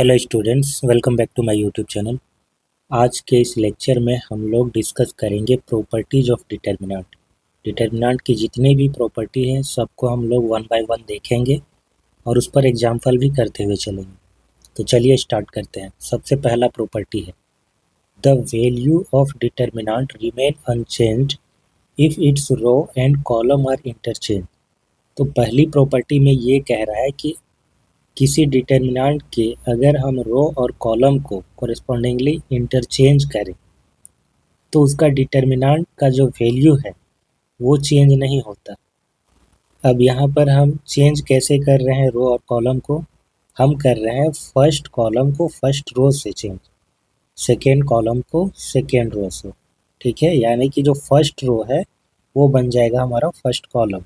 Hello students, welcome back to my YouTube channel. आज के इस लेक्चर में हम लोग डिस्कस करेंगे प्रॉपर्टीज ऑफ डिटर्मिनेंट। डिटर्मिनेंट की जितनी भी प्रॉपर्टी हैं सबको हम लोग वन बाय वन देखेंगे और उस पर एग्जाम्पल भी करते हुए चलेंगे। तो चलिए स्टार्ट करते हैं। सबसे पहला प्रॉपर्टी है the value of determinant remain unchanged if its row and column are interchange. तो पहली प्रॉपर्टी में ये कह रहा है कि किसी डिटर्मिनेंट के अगर हम रो और कॉलम को कॉरेस्पॉन्डिंगली इंटरचेंज करें तो उसका डिटर्मिनेंट का जो वैल्यू है वो चेंज नहीं होता। अब यहाँ पर हम चेंज कैसे कर रहे हैं रो और कॉलम को? हम कर रहे हैं फर्स्ट कॉलम को फर्स्ट रो से चेंज, सेकेंड कॉलम को सेकेंड रो से। ठीक है, यानी कि जो फर्स्ट रो है वो बन जाएगा हमारा फर्स्ट कॉलम।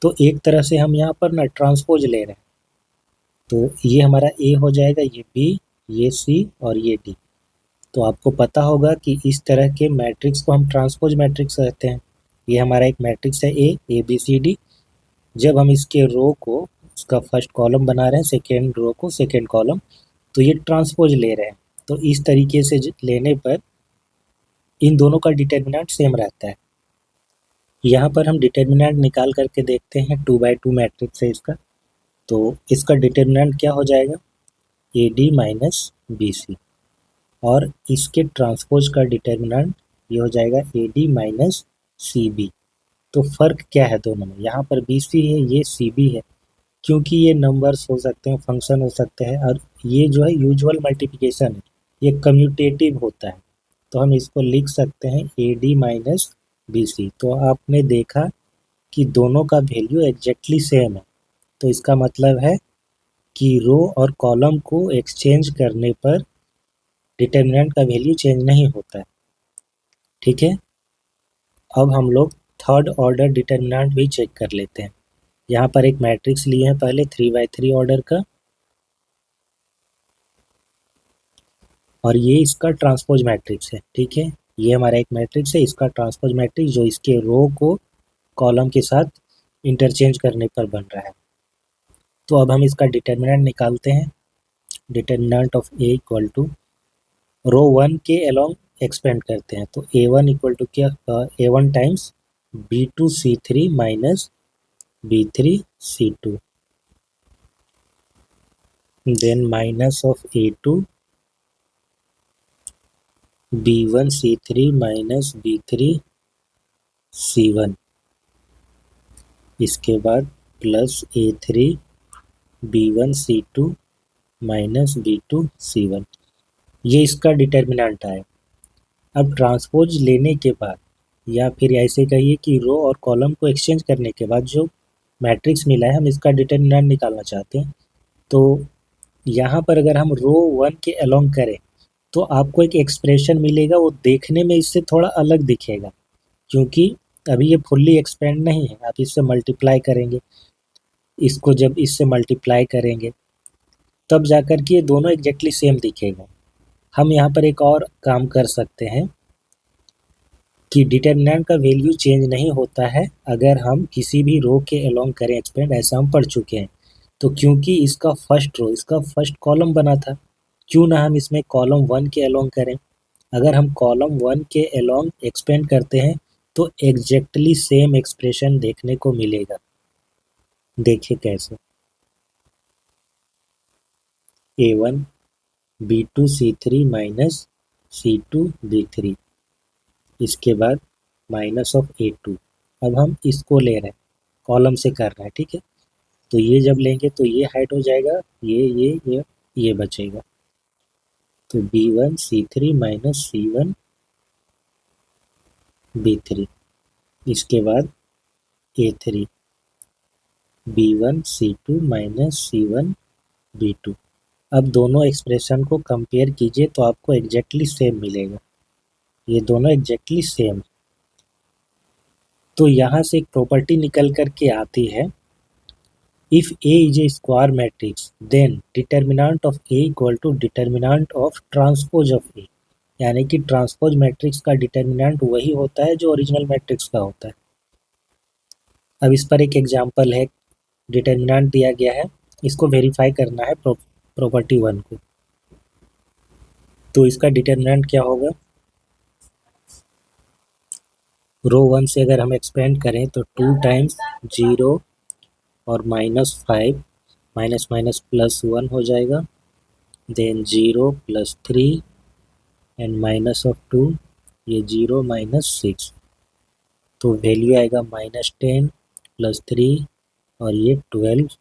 तो एक तरह से हम यहाँ पर ना ट्रांसपोज ले रहे हैं। तो ये हमारा ए हो जाएगा, ये बी, ये सी और ये डी। तो आपको पता होगा कि इस तरह के मैट्रिक्स को हम ट्रांसपोज मैट्रिक्स कहते हैं। ये हमारा एक मैट्रिक्स है ए बी सी डी। जब हम इसके रो को इसका फर्स्ट कॉलम बना रहे हैं, सेकेंड रो को सेकेंड कॉलम, तो ये ट्रांसपोज ले रहे हैं। तो इस तरीके से लेने पर इन दोनों का डिटर्मिनेंट सेम रहता है। यहाँ पर हम डिटर्मिनेंट निकाल करके देखते हैं, 2x2 मैट्रिक्स है इसका। तो इसका डिटर्मिनेंट क्या हो जाएगा? A d minus b c. और इसके ट्रांसपोज का डिटर्मिनेंट ये हो जाएगा a d minus c b. तो फ़र्क क्या है दोनों में? यहाँ पर बी सी है, ये सी बी है, क्योंकि ये नंबर्स हो सकते हैं, फंक्शन हो सकते हैं, और ये जो है यूजुअल मल्टीप्लिकेशन है, ये कम्यूटेटिव होता है। तो हम इसको लिख सकते हैं a d minus b c. तो आपने देखा कि दोनों का वैल्यू एग्जैक्टली सेम है। तो इसका मतलब है कि रो और कॉलम को एक्सचेंज करने पर डिटर्मिनेंट का वैल्यू चेंज नहीं होता है। ठीक है, अब हम लोग थर्ड ऑर्डर डिटर्मिनेंट भी चेक कर लेते हैं। यहाँ पर एक मैट्रिक्स लिए हैं पहले 3x3 ऑर्डर का, और ये इसका ट्रांसपोज मैट्रिक्स है। ठीक है, ये हमारा एक मैट्रिक्स है, इसका ट्रांसपोज मैट्रिक्स जो इसके रो को कॉलम के साथ इंटरचेंज करने पर बन रहा है। तो अब हम इसका डिटर्मिनेंट निकालते हैं। Determinant of A equal to row 1 के अलोंग एक्सपेंड करते हैं। तो a1 इक्वल टू क्या? a1 times b2 c3 minus b3 c2, then minus of a2 b1 c3 minus b3 c1, इसके बाद plus a3 b1 c2 minus b2 c1। ये इसका determinant आया। अब ट्रांसपोज लेने के बाद, या फिर ऐसे कहिए कि रो और कॉलम को एक्सचेंज करने के बाद जो मैट्रिक्स मिला है, हम इसका डिटर्मिनेंट निकालना चाहते हैं। तो यहाँ पर अगर हम रो 1 के अलोंग करें तो आपको एक एक्सप्रेशन मिलेगा, वो देखने में इससे थोड़ा अलग दिखेगा, क्योंकि अभी ये फुल्ली एक्सपेंड नहीं है। आप इससे मल्टीप्लाई करेंगे, इसको जब इससे मल्टीप्लाई करेंगे तब जाकर के ये दोनों एग्जैक्टली सेम दिखेगा। हम यहाँ पर एक और काम कर सकते हैं कि डिटर्मिनेंट का वैल्यू चेंज नहीं होता है अगर हम किसी भी रो के अलोंग करें एक्सपेंड, ऐसा हम पढ़ चुके हैं। तो क्योंकि इसका फर्स्ट रो इसका फर्स्ट कॉलम बना था, क्यों ना हम इसमें कॉलम 1 के अलोंग करें। अगर हम कॉलम 1 के अलोंग एक्सपेंड करते हैं तो एग्जैक्टली सेम एक्सप्रेशन देखने को मिलेगा। देखिए कैसे, a1 b2 c3 minus c2 b3, इसके बाद माइनस ऑफ a2। अब हम इसको ले रहे हैं, कॉलम से कर रहे हैं। ठीक है, तो ये जब लेंगे तो ये हाइट हो जाएगा, ये बचेगा। तो b1 c3 minus c1 b3, इसके बाद a3 b1 c2 minus c1 b2। अब दोनों एक्सप्रेशन को कंपेयर कीजिए तो आपको एग्जैक्टली सेम मिलेगा। ये दोनों एग्जैक्टली सेम। तो यहाँ से एक प्रॉपर्टी निकल कर के आती है, if A is a square matrix then determinant of A equal to determinant of transpose of A। यानी कि ट्रांसपोज मैट्रिक्स का डिटर्मिनेंट वही होता है जो ओरिजिनल मैट्रिक्स का होता है। अब इस पर एक एग्जांपल है, डिटर्मिनेंट दिया गया है, इसको वेरीफाई करना है प्रॉपर्टी 1 को। तो इसका डिटर्मिनेंट क्या होगा, रो 1 से अगर हम एक्सपेंड करें तो 2 टाइम्स 0 और -5 माइनस माइनस +1 हो जाएगा, देन 0 +3 एंड -2 ये 0 -6, तो वैल्यू आएगा -10 +3 और ये 12,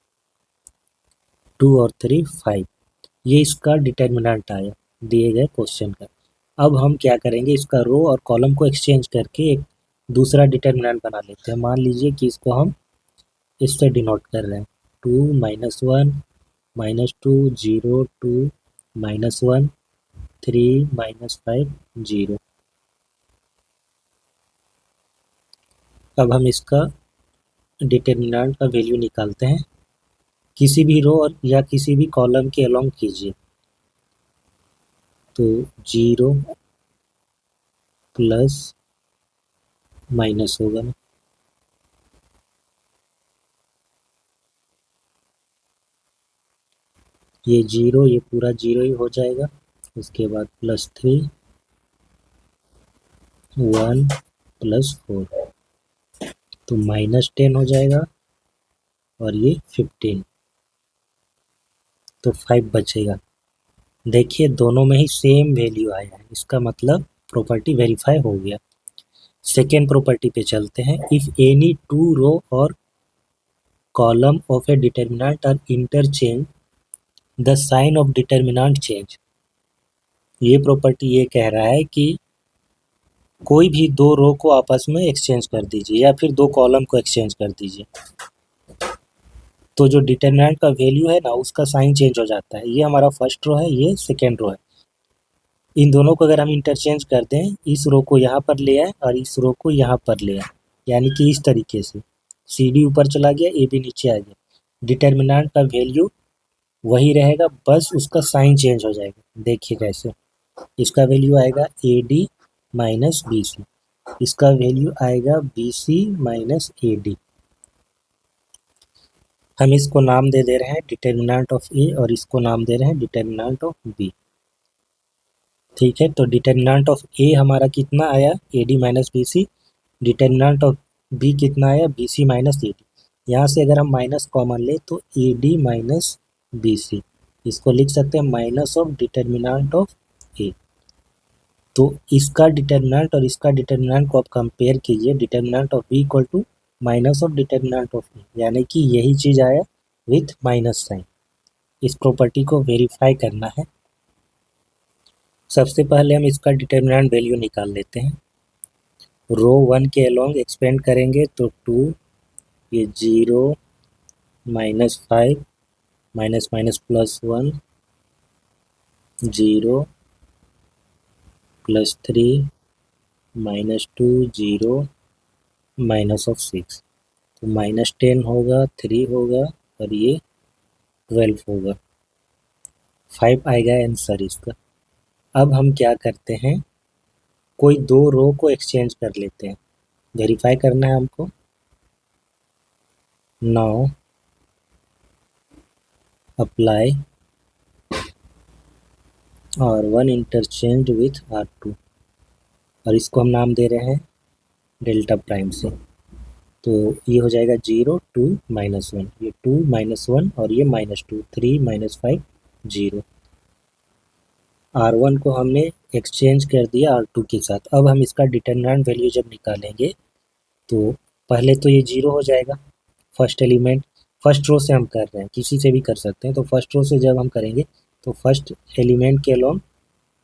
2 और 3 5। ये इसका डिटर्मिनेंट आया दिए गए क्वेश्चन का। अब हम क्या करेंगे, इसका रो और कॉलम को एक्सचेंज करके एक दूसरा डिटर्मिनेंट बना लेते हैं। मान लीजिए कि इसको हम इससे डिनोट कर रहे हैं, 2 -1 -2 0 2 -1 3 -5 0। अब हम इसका डिटर्मिनेंट का वैल्यू निकालते हैं। किसी भी रो और या किसी भी कॉलम के अलोंग कीजिए, तो 0 प्लस माइनस होगा ना, ये 0 ये पूरा 0 ही हो जाएगा। उसके बाद +3 1 +4, तो -10 हो जाएगा और ये 15, तो 5 बचेगा। देखिए दोनों में ही सेम वैल्यू आया है, इसका मतलब प्रॉपर्टी वेरीफाई हो गया। सेकेंड प्रॉपर्टी पे चलते हैं। इफ़ एनी टू रो और column of a determinant are interchange the sign of determinant change. ये प्रॉपर्टी ये कह रहा है कि कोई भी दो रो को आपस में एक्सचेंज कर दीजिए या फिर दो कॉलम को एक्सचेंज कर दीजिए, तो जो डिटर्मिनेंट का वैल्यू है ना उसका साइन चेंज हो जाता है। ये हमारा फर्स्ट रो है, ये सेकेंड रो है। इन दोनों को अगर हम इंटरचेंज कर दें, इस रो को यहाँ पर ले आए और इस रो को यहाँ पर ले आए, यानी कि इस तरीके से सी डी ऊपर चला गया, ए बी नीचे आ गया, डिटर्मिनेंट का वैल्यू वही रहेगा, बस उसका साइन चेंज हो जाएगा। देखिए कैसे, इसका वैल्यू आएगा a d minus b c, इसका वैल्यू आएगा b c minus a d. हम इसको नाम दे रहे हैं डिटर्मिनेंट ऑफ ए और इसको नाम दे रहे हैं डिटर्मिनेंट ऑफ बी। ठीक है, तो डिटर्मिनेंट ऑफ ए हमारा कितना आया, a d minus b c. Determinant of B कितना आया, b c minus a d. यहाँ से अगर हम माइनस कॉमन ले तो a d minus b c, इसको लिख सकते हैं minus of determinant of A. तो इसका डिटर्मिनेंट और इसका डिटर्मिनेंट को आप कंपेयर कीजिए, determinant of B equal to minus of determinant of A, यानी कि यही चीज़ आया विथ माइनस साइन। इस प्रॉपर्टी को वेरीफाई करना है। सबसे पहले हम इसका डिटर्मिनेंट वैल्यू निकाल लेते हैं। रो 1 के अलोंग एक्सपेंड करेंगे तो 2, ये 0 -5 माइनस माइनस +1 0 +3 -2 0 -6, तो -10 होगा, 3 होगा और ये 12 होगा, 5 आएगा आंसर इसका। अब हम क्या करते हैं, कोई दो रो को एक्सचेंज कर लेते हैं, वेरीफाई करना है हमको। Now apply R1 interchange with R2 और इसको हम नाम दे रहे हैं डेल्टा प्राइम से, तो ये हो जाएगा 0 2 -1, ये 2 -1 और ये -2, 3 -5 0। R1 को हमने एक्सचेंज कर दिया R2 के साथ। अब हम इसका डिटर्मिनेंट वैल्यू जब निकालेंगे तो पहले तो ये 0 हो जाएगा, फर्स्ट एलिमेंट, फर्स्ट रो से हम कर रहे हैं, किसी से भी कर सकते हैं। तो फर्स्ट रो से जब हम करेंगे तो फर्स्ट एलिमेंट के अलोंग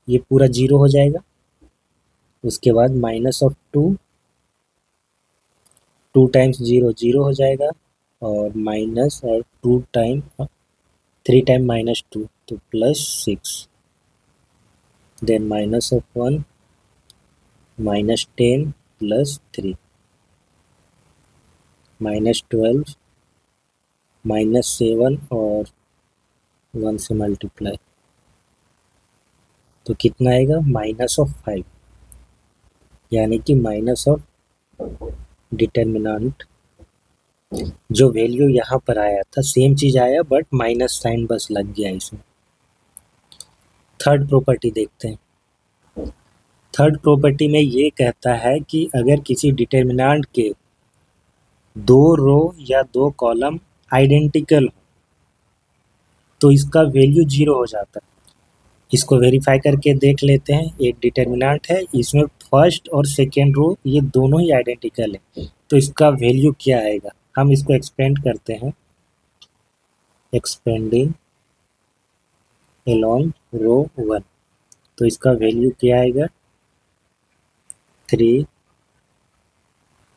ये पूरा 0 हो जाएगा। उसके बाद -2, 2 टाइम्स 0 0 हो जाएगा और माइनस और 2 टाइम 3 टाइम -2 तो +6, देन -1 -10 +3 -12 -7 और 1 से मल्टीप्लाई, तो कितना आएगा -5, यानी कि माइनस ऑफ डिटर्मिनेंट। जो वैल्यू यहाँ पर आया था सेम चीज़ आया, बट माइनस साइन बस लग गया इसमें। थर्ड प्रॉपर्टी देखते हैं। थर्ड प्रॉपर्टी में ये कहता है कि अगर किसी डिटर्मिनेंट के दो रो या दो कॉलम आइडेंटिकल हो तो इसका वैल्यू 0 हो जाता है। इसको वेरीफाई करके देख लेते हैं। एक डिटर्मिनेंट है, इसमें फर्स्ट और सेकेंड रो ये दोनों ही आइडेंटिकल है, तो इसका वैल्यू क्या आएगा। हम इसको एक्सपेंड करते हैं, एक्सपेंडिंग along रो 1, तो इसका वैल्यू क्या आएगा 3,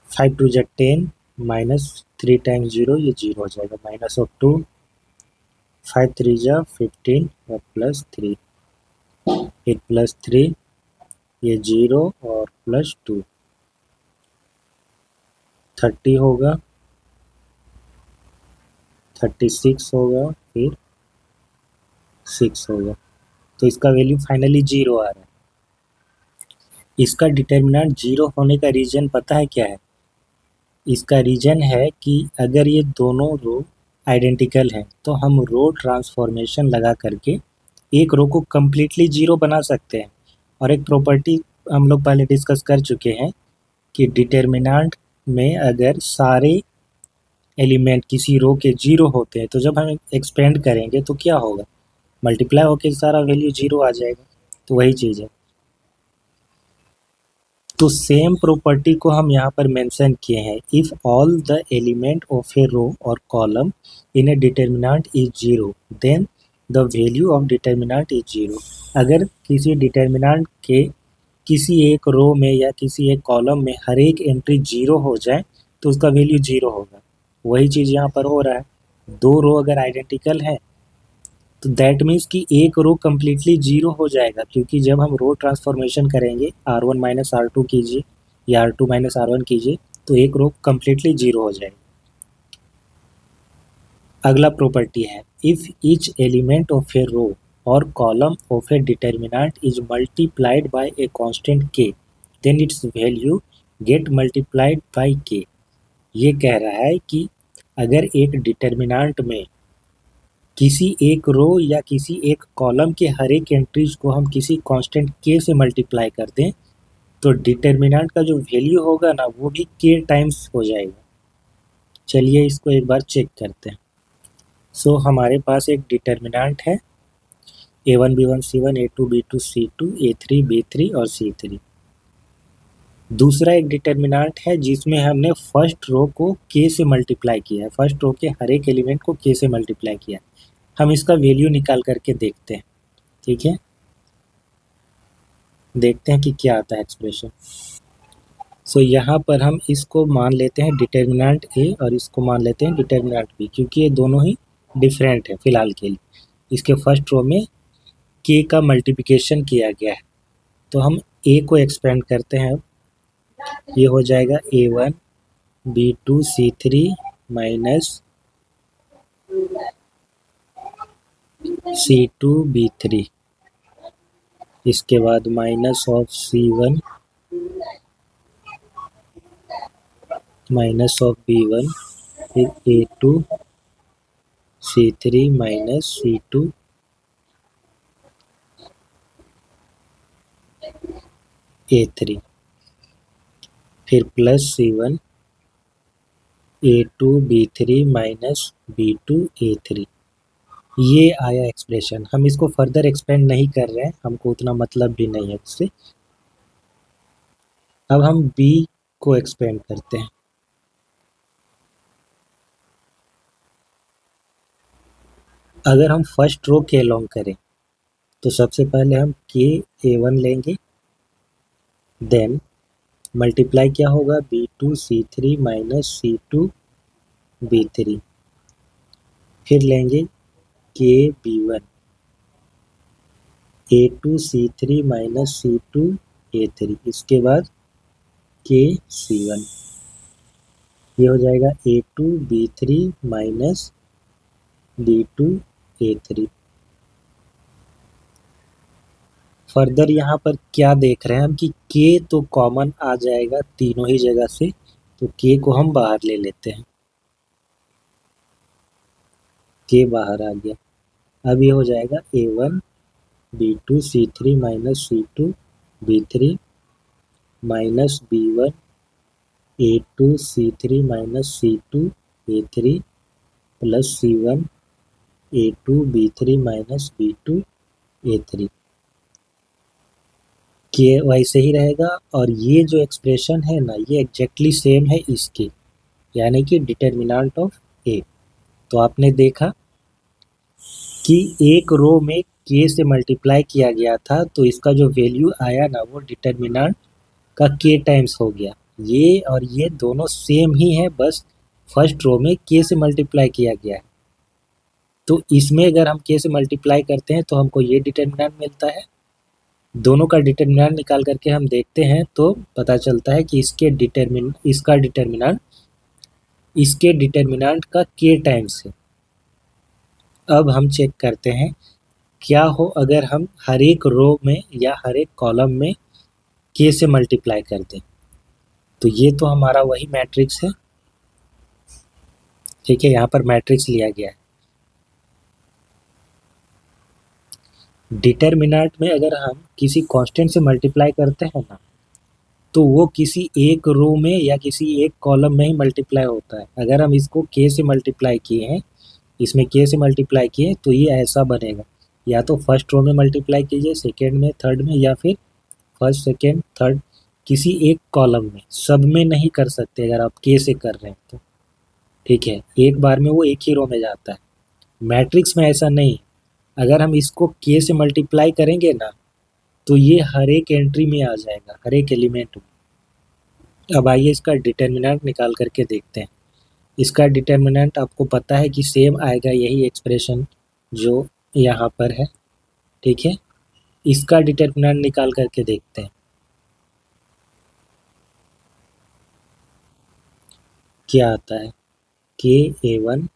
5 टू जा 10 माइनस 3 टाइम्स 0, ये 0 हो जाएगा, माइनस ऑफ 2, 5 3 जा 15 और प्लस 3, 8 प्लस 3 ये 0 और प्लस 2 30 होगा, 36 होगा, फिर 6 होगा, तो इसका वैल्यू फाइनली 0 आ रहा है। इसका डिटर्मिनेंट 0 होने का रीज़न पता है क्या है। इसका रीज़न है कि अगर ये दोनों रो आइडेंटिकल हैं तो हम रो ट्रांसफॉर्मेशन लगा करके एक रो को कम्प्लीटली 0 बना सकते हैं। और एक प्रॉपर्टी हम लोग पहले डिस्कस कर चुके हैं कि डिटर्मिनेंट में अगर सारे एलिमेंट किसी रो के 0 होते हैं तो जब हम एक्सपेंड करेंगे तो क्या होगा, मल्टीप्लाई होकर सारा वैल्यू 0 आ जाएगा। तो वही चीज़ है। तो सेम प्रॉपर्टी को हम यहाँ पर मेंशन किए हैं। If all the element of a row और column in a determinant is 0 then the value of determinant is 0। अगर किसी डिटर्मिनेंट के किसी एक रो में या किसी एक कॉलम में हर एक एंट्री 0 हो जाए तो उसका वैल्यू 0 होगा। वही चीज़ यहाँ पर हो रहा है। दो रो अगर आइडेंटिकल है तो दैट मीन्स कि एक रो कम्प्लीटली 0 हो जाएगा, क्योंकि जब हम रो ट्रांसफॉर्मेशन करेंगे R1 माइनस R2 कीजिए या R2 माइनस R1 कीजिए तो एक रो कम्प्लीटली 0 हो जाएगा। अगला प्रॉपर्टी है, if each element of a row और column of a determinant is multiplied by a constant k then its value get multiplied by k। ये कह रहा है कि अगर एक डिटर्मिनेंट में किसी एक रो या किसी एक कॉलम के हर एक एंट्रीज को हम किसी कांस्टेंट k से मल्टीप्लाई कर दें तो डिटर्मिनेंट का जो वैल्यू होगा ना वो भी k टाइम्स हो जाएगा। चलिए इसको एक बार चेक करते हैं। सो हमारे पास एक डिटर्मिनेंट है A1 B1 C1 A2 B2 C2 A3 B3 और C3। दूसरा एक डिटर्मिनेंट है जिसमें हमने फर्स्ट रो को k से मल्टीप्लाई किया है, फर्स्ट रो के हर एक एलिमेंट को k से मल्टीप्लाई किया है। हम इसका वैल्यू निकाल करके देखते हैं, ठीक है। देखते हैं कि क्या आता है एक्सप्रेशन। सो यहाँ पर हम इसको मान लेते हैं डिटर्मिनेंट A और इसको मान लेते हैं डिटर्मिनेंट B, क्योंकि ये दोनों ही डिफरेंट है फिलहाल के लिए। इसके फर्स्ट रो में k का मल्टीप्लिकेशन किया गया है, तो हम A को एक्सपेंड करते हैं। ये हो जाएगा A1 B2 C3 minus C2 B3, इसके बाद minus of C1 minus of B1, फिर A2 C3 minus C2 A3, फिर plus C1 A2 B3 minus B2 A3। ये आया एक्सप्रेशन। हम इसको फर्दर एक्सपेंड नहीं कर रहे हैं, हमको उतना मतलब भी नहीं है उससे। अब हम B को एक्सपेंड करते हैं। अगर हम फर्स्ट रो के अलोंग करें तो सबसे पहले हम k A1 लेंगे, देन मल्टीप्लाई क्या होगा B2 C3 minus C2 B3, फिर लेंगे k B1 A2 C3 minus C2 A3, इसके बाद k C1। ये हो जाएगा A2 B3 minus B2 A3। Further यहाँ पर क्या देख रहे हैं हम कि k तो कॉमन आ जाएगा तीनों ही जगह से, तो k को हम बाहर ले लेते हैं। k बाहर आ गया। अब ये हो जाएगा A1 B2 C3 minus C2 B3 minus B1 A2 C3 minus C2 A3 plus C1 A2 B3 minus B2 A3 के वैसे ही रहेगा। और ये जो एक्सप्रेशन है ना, ये एग्जैक्टली सेम है इसके, यानी कि डिटर्मिनेंट ऑफ ए। तो आपने देखा कि एक रो में के से मल्टीप्लाई किया गया था, तो इसका जो वैल्यू आया ना, वो डिटर्मिनेंट का के टाइम्स हो गया। ये और ये दोनों सेम ही है, बस फर्स्ट रो में के से मल्टीप्लाई किया गया है। तो इसमें अगर हम के से मल्टीप्लाई करते हैं तो हमको ये डिटर्मिनेंट मिलता है। दोनों का डिटर्मिनेंट निकाल करके हम देखते हैं तो पता चलता है कि इसका डिटर्मिनेंट इसके डिटर्मिनेंट का के टाइम्स है। अब हम चेक करते हैं क्या हो अगर हम हर एक रो में या हर एक कॉलम में के से मल्टीप्लाई कर दें। तो ये तो हमारा वही मैट्रिक्स है, ठीक है, यहाँ पर मैट्रिक्स लिया गया है। डिटर्मिनेंट में अगर हम किसी कांस्टेंट से मल्टीप्लाई करते हैं ना, तो वो किसी एक रो में या किसी एक कॉलम में ही मल्टीप्लाई होता है। अगर हम इसको के से मल्टीप्लाई किए हैं, इसमें के से मल्टीप्लाई किए, तो ये ऐसा बनेगा। या तो फर्स्ट रो में मल्टीप्लाई कीजिए, सेकेंड में, थर्ड में, या फिर फर्स्ट सेकेंड थर्ड किसी एक कॉलम में, सब में नहीं कर सकते अगर आप के से कर रहे हैं तो, ठीक है। एक बार में वो एक ही रो में जाता है। मैट्रिक्स में ऐसा नहीं, अगर हम इसको के से मल्टीप्लाई करेंगे ना, तो ये हर एक एंट्री में आ जाएगा, हर एक एलिमेंट में। अब आइए इसका डिटर्मिनेंट निकाल करके देखते हैं। इसका डिटर्मिनेंट आपको पता है कि सेम आएगा, यही एक्सप्रेशन जो यहाँ पर है, ठीक है। इसका डिटर्मिनेंट निकाल करके देखते हैं क्या आता है। के A1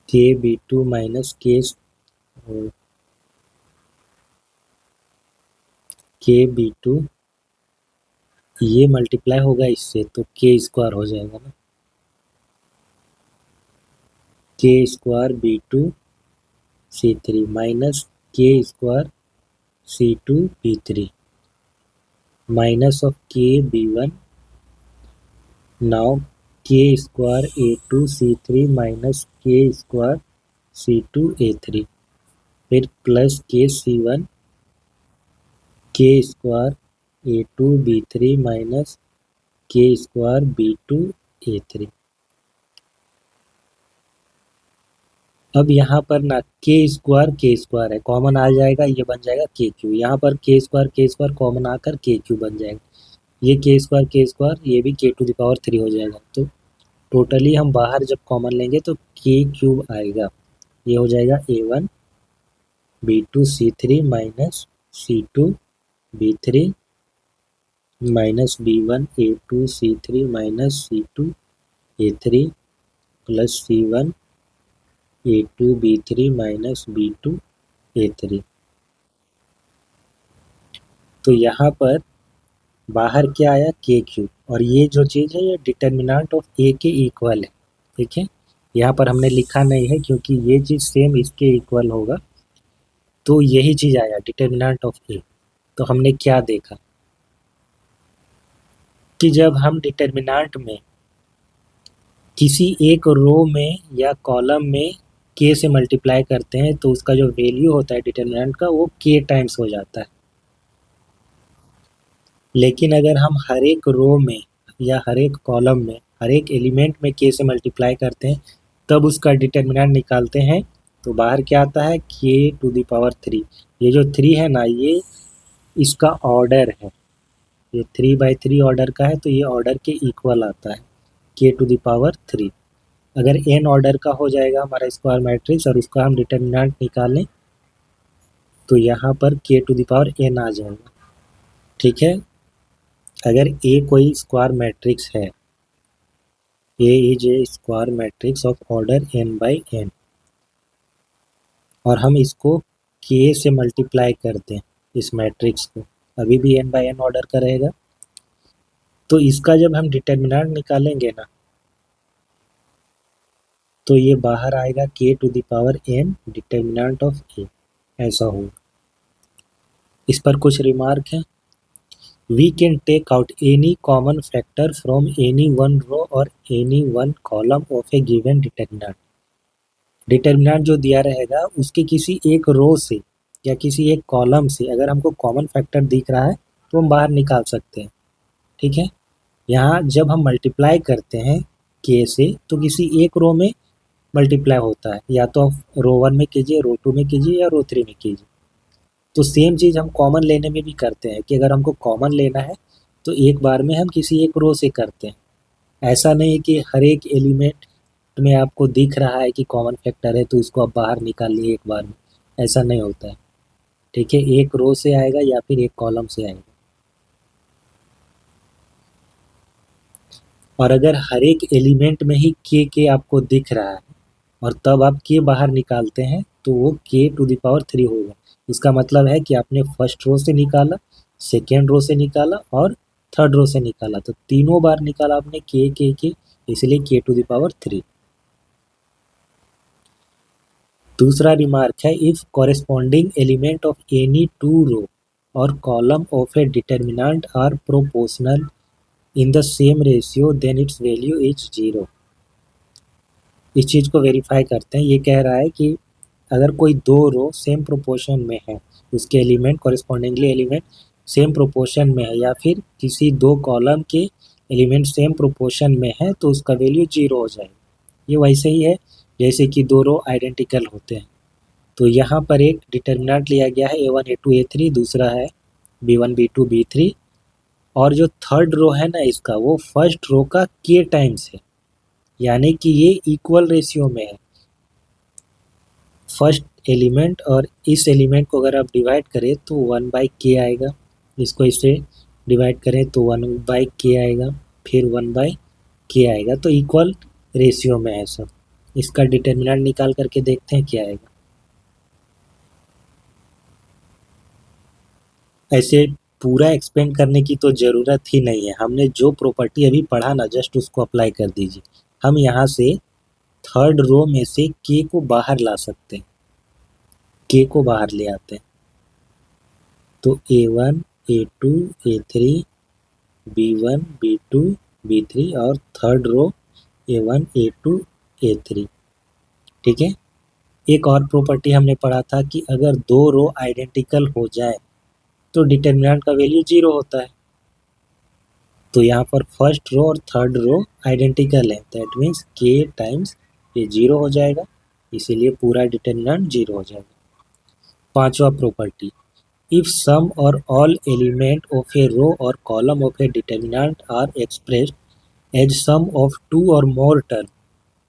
के B2 माइनस के B2, ये मल्टीप्लाई होगा इससे तो के स्क्वायर हो जाएगा ना। के स्क्वायर B2 C3 माइनस के square C2 B3 minus of के B1, नाउ के स्क्वायर A2 C3 माइनस के स्क्वायर C2 A3, फिर प्लस के C1 के स्क्वायर A2 B3 माइनस के स्क्वायर B2 A3। अब यहाँ पर ना के स्क्वायर है, कॉमन आ जाएगा, ये बन जाएगा के क्यू। यहाँ पर के स्क्वायर कॉमन आकर के क्यू बन जाएगा। ये के स्क्वायर ये भी के टू द पावर 3 हो जाएगा। तो टोटली हम बाहर जब कॉमन लेंगे तो के क्यूब आएगा। ये हो जाएगा A1 B2 C3 minus C2 B3 minus B1 A2 C3 minus C2 A3 plus C1 A2 B3 minus B2 A3। तो यहाँ पर बाहर क्या आया, के क्यूब, और ये जो चीज़ है ये डिटर्मिनेंट ऑफ ए के इक्वल है, ठीक है। यहाँ पर हमने लिखा नहीं है क्योंकि ये चीज़ सेम इसके इक्वल होगा, तो यही चीज़ आया डिटर्मिनेंट ऑफ ए। तो हमने क्या देखा कि जब हम डिटर्मिनेंट में किसी एक रो में या कॉलम में के से मल्टीप्लाई करते हैं, तो उसका जो वैल्यू होता है डिटर्मिनेंट का, वो के टाइम्स हो जाता है। लेकिन अगर हम हर एक रो में या हर एक कॉलम में हर एक एलिमेंट में के से मल्टीप्लाई करते हैं, तब उसका डिटर्मिनेंट निकालते हैं, तो बाहर क्या आता है, के टू द पावर 3। ये जो 3 है ना, ये इसका ऑर्डर है, ये 3/3 ऑर्डर का है, तो ये ऑर्डर के इक्वल आता है, के टू द पावर 3। अगर n ऑर्डर का हो जाएगा हमारा स्क्वायर मैट्रिक्स और उसका हम डिटर्मिनेंट निकालें, तो यहाँ पर K to the power n आ जाएगा, ठीक है। अगर ए कोई स्क्वायर मैट्रिक्स है, A is a square matrix of order n/n, और हम इसको के से मल्टीप्लाई कर दें इस मैट्रिक्स को, अभी भी n/n ऑर्डर का रहेगा। तो इसका जब हम डिटर्मिनेंट निकालेंगे ना, तो ये बाहर आएगा K to the power n determinant of A. ऐसा हो। इस पर कुछ रिमार्क है। We can take out any common factor from any one row और any one column of a given determinant. Determinant जो दिया रहेगा उसके किसी एक रो से या किसी एक कॉलम से अगर हमको कॉमन फैक्टर दिख रहा है तो हम बाहर निकाल सकते हैं। ठीक है। यहाँ जब हम मल्टीप्लाई करते हैं के से तो किसी एक रो में मल्टीप्लाई होता है, या तो आप रो 1 में कीजिए, रो 2 में कीजिए या रो 3 में कीजिए। तो सेम चीज़ हम कॉमन लेने में भी करते हैं कि अगर हमको कॉमन लेना है तो एक बार में हम किसी एक रो से करते हैं। ऐसा नहीं है कि हर एक एलिमेंट में आपको दिख रहा है कि कॉमन फैक्टर है तो उसको आप बाहर निकाल लिए एक बार में, ऐसा नहीं होता है। ठीक है, एक रो से आएगा या फिर एक कॉलम से आएगा। और अगर हर एक एलिमेंट में ही के आपको दिख रहा है और तब आप के बाहर निकालते हैं तो वो k⁻³ होगा। इसका मतलब है कि आपने फर्स्ट रो से निकाला, सेकेंड रो से निकाला और थर्ड रो से निकाला, तो तीनों बार निकाला आपने के, इसलिए k⁻³। दूसरा रिमार्क है, if corresponding element of any two row और column of a determinant are proportional in the same ratio then its value is 0। इस चीज़ को वेरीफाई करते हैं। ये कह रहा है कि अगर कोई दो रो सेम प्रोपोर्शन में है, उसके element correspondingly element same proportion में है, या फिर किसी दो कॉलम के एलिमेंट सेम प्रोपोर्शन में है तो उसका वैल्यू 0 हो जाएगा। ये वैसे ही है जैसे कि दो रो आइडेंटिकल होते हैं। तो यहाँ पर एक डिटर्मिनेंट लिया गया है a1 a2 a3, दूसरा है b1 b2 b3, और जो थर्ड रो है ना इसका, वो फर्स्ट रो का k टाइम्स है, यानी कि ये इक्वल रेशियो में है। फर्स्ट एलिमेंट और इस एलिमेंट को अगर आप डिवाइड करें तो 1/k आएगा, इसको इससे डिवाइड करें तो 1/k आएगा, फिर 1/k आएगा, तो इक्वल रेशियो में है सब। इसका डिटर्मिनेंट निकाल करके देखते हैं क्या आएगा। ऐसे पूरा एक्सपेंड करने की तो ज़रूरत ही नहीं है, हमने जो प्रॉपर्टी अभी पढ़ा ना जस्ट उसको अप्लाई कर दीजिए। हम यहाँ से थर्ड रो में से k को बाहर ला सकते हैं, k को बाहर ले आते हैं, तो a1 a2 a3 b1 b2 b3 और third row a1 a2 a3। ठीक है। एक और प्रॉपर्टी हमने पढ़ा था कि अगर दो रो आइडेंटिकल हो जाए तो डिटर्मिनेंट का वैल्यू 0 होता है। तो यहाँ पर फर्स्ट रो और थर्ड रो आइडेंटिकल है, दैट मीन्स k टाइम्स ये 0 हो जाएगा, इसीलिए पूरा डिटर्मिनेंट 0 हो जाएगा। पांचवा प्रॉपर्टी, इफ सम और all element of a row और column of a determinant are expressed as sum of two और more term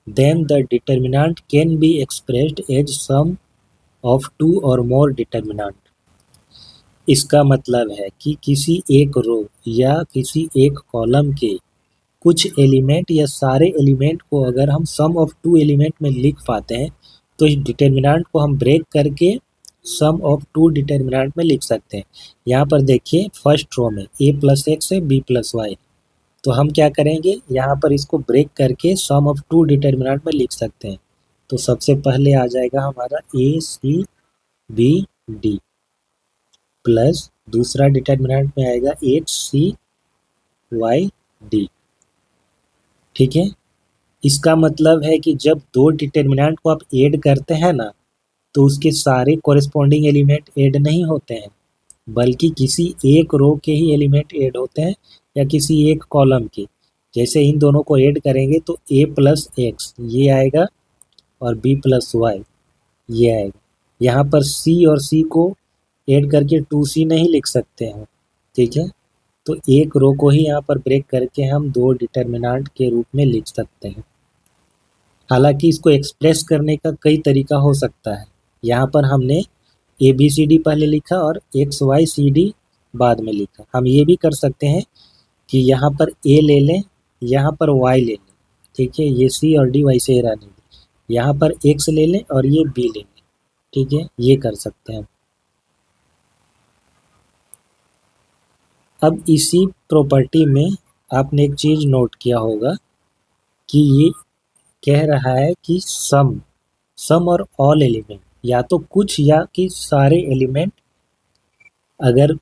then the determinant can be expressed as sum of two or more determinant। इसका मतलब है कि किसी एक रो या किसी एक कॉलम के कुछ एलिमेंट या सारे एलिमेंट को अगर हम सम ऑफ टू एलिमेंट में लिख पाते हैं तो इस डिटर्मिनेंट को हम ब्रेक करके सम ऑफ टू डिटर्मिनेंट में लिख सकते हैं। यहाँ पर देखिए फर्स्ट रो में a+x है b+y, तो हम क्या करेंगे, यहाँ पर इसको ब्रेक करके सम ऑफ टू डिटर्मिनेंट में लिख सकते हैं। तो सबसे पहले आ जाएगा हमारा a+c+b+d प्लस दूसरा डिटर्मिनेंट में आएगा h+c+y+d। ठीक है। इसका मतलब है कि जब दो डिटर्मिनेंट को आप ऐड करते हैं ना तो उसके सारे कॉरेस्पॉन्डिंग एलिमेंट ऐड नहीं होते हैं, बल्कि किसी एक रो के ही एलिमेंट ऐड होते हैं या किसी एक कॉलम के। जैसे इन दोनों को ऐड करेंगे तो a+x ये आएगा और b+y ये आएगा। यहाँ पर c और c को ऐड करके 2c नहीं लिख सकते हैं। ठीक है। तो एक रो को ही यहाँ पर ब्रेक करके हम दो डिटर्मिनेंट के रूप में लिख सकते हैं। हालांकि इसको एक्सप्रेस करने का कई तरीका हो सकता है। यहाँ पर हमने ABCD पहले लिखा और XYCD बाद में लिखा। हम ये भी कर सकते हैं कि यहाँ पर A ले लें, यहाँ पर Y ले लें। ठीक है, ये C और D वैसे ही रहने दें। यहाँ पर X ले लें और ये B ले लें। ठीक है, ये कर सकते हैं। अब इसी प्रॉपर्टी में आपने एक चीज़ नोट किया होगा कि ये कह रहा है कि सम और ऑल एलिमेंट, या तो कुछ या कि सारे एलिमेंट अगर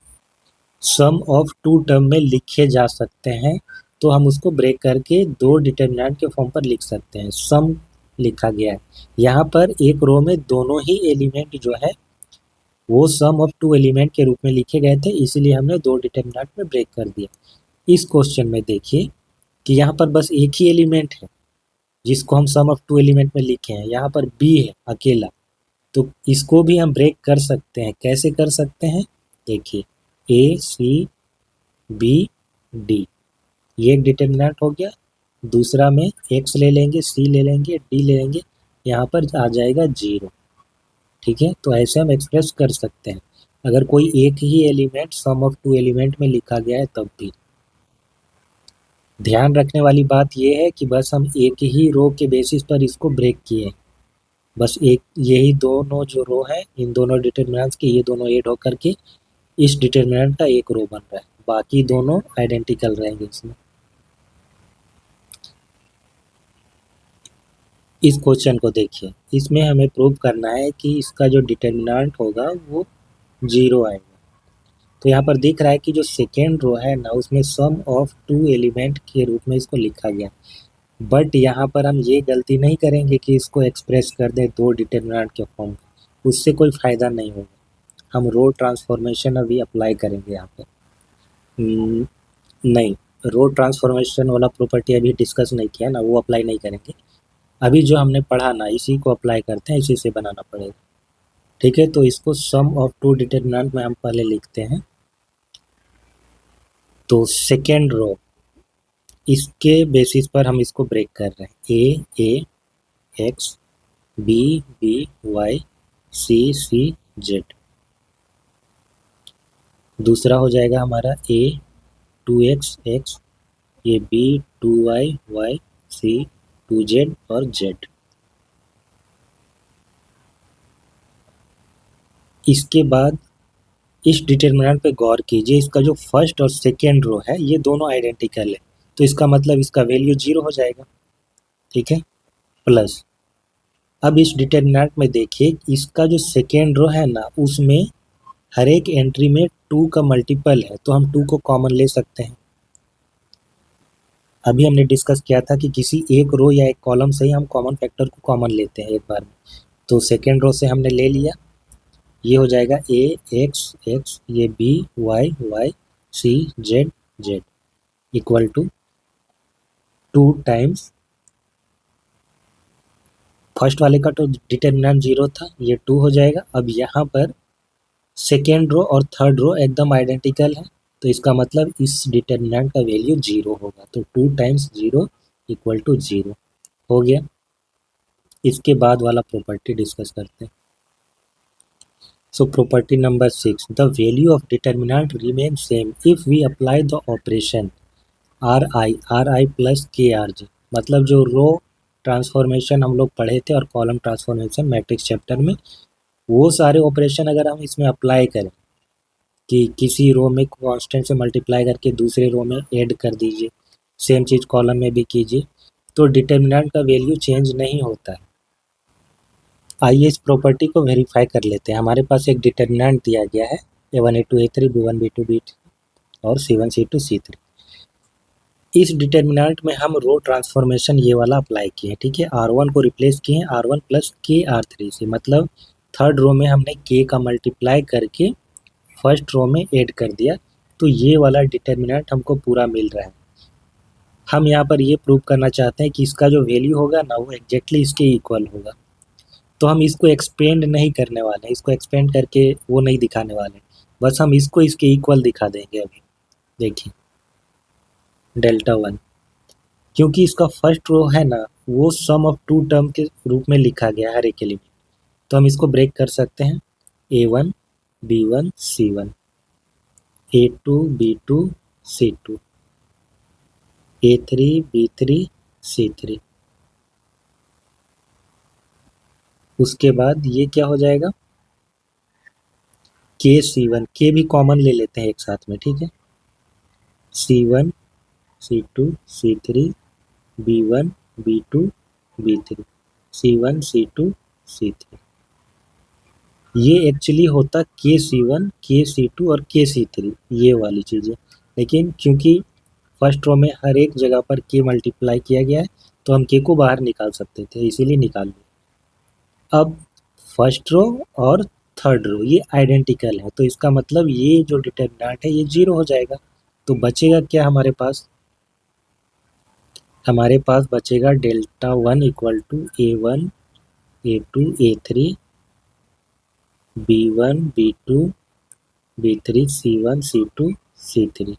सम ऑफ टू टर्म में लिखे जा सकते हैं तो हम उसको ब्रेक करके दो डिटर्मिनेंट के फॉर्म पर लिख सकते हैं। सम लिखा गया है, यहाँ पर एक रो में दोनों ही एलिमेंट जो है वो सम ऑफ टू एलिमेंट के रूप में लिखे गए थे, इसीलिए हमने दो डिटर्मिनेंट में ब्रेक कर दिया। इस क्वेश्चन में देखिए कि यहाँ पर बस एक ही एलिमेंट है जिसको हम सम ऑफ टू एलिमेंट में लिखे हैं, यहाँ पर बी है अकेला, तो इसको भी हम ब्रेक कर सकते हैं। कैसे कर सकते हैं, देखिए ए सी बी डी, ये एक डिटर्मिनेंट हो गया। दूसरा में एक्स ले लेंगे, सी ले लेंगे, डी ले लेंगे, यहाँ पर आ जाएगा 0। ठीक है, तो ऐसे हम एक्सप्रेस कर सकते हैं अगर कोई एक ही element sum of two element में लिखा गया है तब भी। ध्यान रखने वाली बात यह है कि बस हम एक ही रो के बेसिस पर इसको ब्रेक किए, बस एक यही दोनों जो रो है इन दोनों डिटर्मिनेंट्स के ये दोनों ऐड होकर के इस डिटर्मिनेंट का एक रो बन रहा है, बाकी दोनों आइडेंटिकल रहेंगे इसमें। इस क्वेश्चन को देखिए, इसमें हमें प्रूव करना है कि इसका जो डिटर्मिनेंट होगा वो 0 आएगा। तो यहाँ पर दिख रहा है कि जो सेकेंड रो है ना उसमें सम ऑफ टू एलिमेंट के रूप में इसको लिखा गया, बट यहाँ पर हम ये गलती नहीं करेंगे कि इसको एक्सप्रेस कर दें दो डिटर्मिनेंट के फॉर्म, उससे कोई फ़ायदा नहीं होगा। हम रो ट्रांसफॉर्मेशन अभी अप्लाई करेंगे यहाँ पर। नहीं, रो ट्रांसफॉर्मेशन वाला प्रॉपर्टी अभी डिस्कस नहीं किया ना, वो अप्लाई नहीं करेंगे। अभी जो हमने पढ़ा ना इसी को अप्लाई करते हैं, इसी से बनाना पड़ेगा। ठीक है, तो इसको सम ऑफ टू डिटर्मिनेंट में हम पहले लिखते हैं। तो सेकेंड रो इसके बेसिस पर हम इसको ब्रेक कर रहे हैं, ए एक्स, बी बी वाई, सी सी जेड। दूसरा हो जाएगा हमारा ए 2x एक्स, ये बी 2y वाई, सी 2z और जेड। इसके बाद इस डिटर्मिनेंट पे गौर कीजिए, इसका जो फर्स्ट और सेकेंड रो है ये दोनों आइडेंटिकल है, तो इसका मतलब इसका वैल्यू 0 हो जाएगा। ठीक है, प्लस अब इस डिटर्मिनेंट में देखिए इसका जो सेकेंड रो है ना उसमें हर एक एंट्री में 2 का मल्टीपल है, तो हम 2 को कॉमन ले सकते हैं। अभी हमने डिस्कस किया था कि किसी एक रो या एक कॉलम से ही हम कॉमन फैक्टर को कॉमन लेते हैं एक बार में, तो सेकेंड रो से हमने ले लिया, ये हो जाएगा ए एक्स एक्स, ये b y y, c z z, equal to 2 times first वाले का तो डिटर्मिनेंट 0 था, ये 2 हो जाएगा। अब यहाँ पर सेकेंड रो और थर्ड रो एकदम आइडेंटिकल है, तो इसका मतलब इस डिटर्मिनेंट का वैल्यू 0 होगा, तो 2 टाइम्स 0 इक्वल टू 0 हो गया। इसके बाद वाला प्रॉपर्टी डिस्कस करते हैं। So property number 6, the value of determinant remains same if we apply the operation ri plus krj। मतलब जो रो ट्रांसफॉर्मेशन हम लोग पढ़े थे और कॉलम ट्रांसफॉर्मेशन मैट्रिक्स चैप्टर में, वो सारे ऑपरेशन अगर हम इसमें अप्लाई करें कि किसी रो में कांस्टेंट से मल्टीप्लाई करके दूसरे रो में ऐड कर दीजिए, सेम चीज़ कॉलम में भी कीजिए, तो डिटर्मिनेंट का वैल्यू चेंज नहीं होता है। आइए इस प्रॉपर्टी को वेरीफाई कर लेते हैं। हमारे पास एक डिटर्मिनेंट दिया गया है A1 A2 A3 B1 B2 B3 और C1 C2 C3। इस डिटर्मिनेंट में हम रो ट्रांसफॉर्मेशन ये वाला अप्लाई किए हैं। ठीक है, R1 को रिप्लेस किए हैं R1 प्लस के R3 से, मतलब थर्ड रो में हमने के का मल्टीप्लाई करके फर्स्ट रो में ऐड कर दिया, तो ये वाला डिटर्मिनेंट हमको पूरा मिल रहा है। हम यहाँ पर ये प्रूव करना चाहते हैं कि इसका जो वैल्यू होगा ना वो एग्जैक्टली इसके इक्वल होगा, तो हम इसको एक्सपेंड नहीं करने वाले हैं, इसको एक्सपेंड करके वो नहीं दिखाने वाले, बस हम इसको इसके इक्वल दिखा देंगे। अभी देखिए डेल्टा 1, क्योंकि इसका फर्स्ट रो है ना वो सम ऑफ टू टर्म के रूप में लिखा गया हर एक एलिमेंट, तो हम इसको ब्रेक कर सकते हैं A1 B1 C1, A2 B2 C2, A3 B3 C3। उसके बाद ये क्या हो जाएगा के C1, के भी कॉमन ले लेते हैं एक साथ में। ठीक है, C1 C2 C3 B1 B2 B3, C1 C2 C3। ये एक्चुअली होता K C1, K C2 और K C3, ये वाली चीज़ें। लेकिन क्योंकि फर्स्ट रो में हर एक जगह पर K मल्टीप्लाई किया गया है तो हम K को बाहर निकाल सकते थे, इसीलिए निकाल लिया। अब फर्स्ट रो और थर्ड रो ये आइडेंटिकल है, तो इसका मतलब ये जो डिटरमिनेंट है ये 0 हो जाएगा। तो बचेगा क्या हमारे पास? हमारे पास बचेगा delta 1 equal to A1 A2 A3 B1 B2 B3 C1 C2 C3,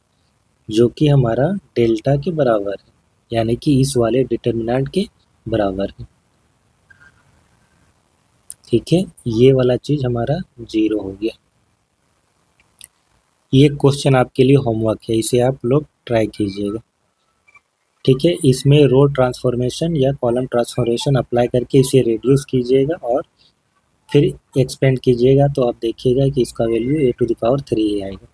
जो कि हमारा डेल्टा के बराबर है, यानी कि इस वाले डिटरमिनेंट के बराबर है। ठीक है, ये वाला चीज़ हमारा 0 हो गया। ये क्वेश्चन आपके लिए होमवर्क है, इसे आप लोग ट्राई कीजिएगा। ठीक है, इसमें रो ट्रांसफॉर्मेशन या कॉलम ट्रांसफॉर्मेशन अप्लाई करके इसे रिड्यूस कीजिएगा और फिर एक्सपेंड कीजिएगा, तो आप देखिएगा कि इसका वैल्यू A⁴ आएगा।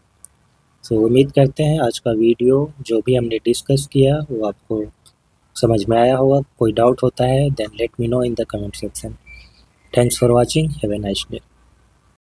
सो उम्मीद करते हैं आज का वीडियो जो भी हमने डिस्कस किया वो आपको समझ में आया होगा। कोई डाउट होता है then let me know in the comment section. Thanks for watching, have a nice day.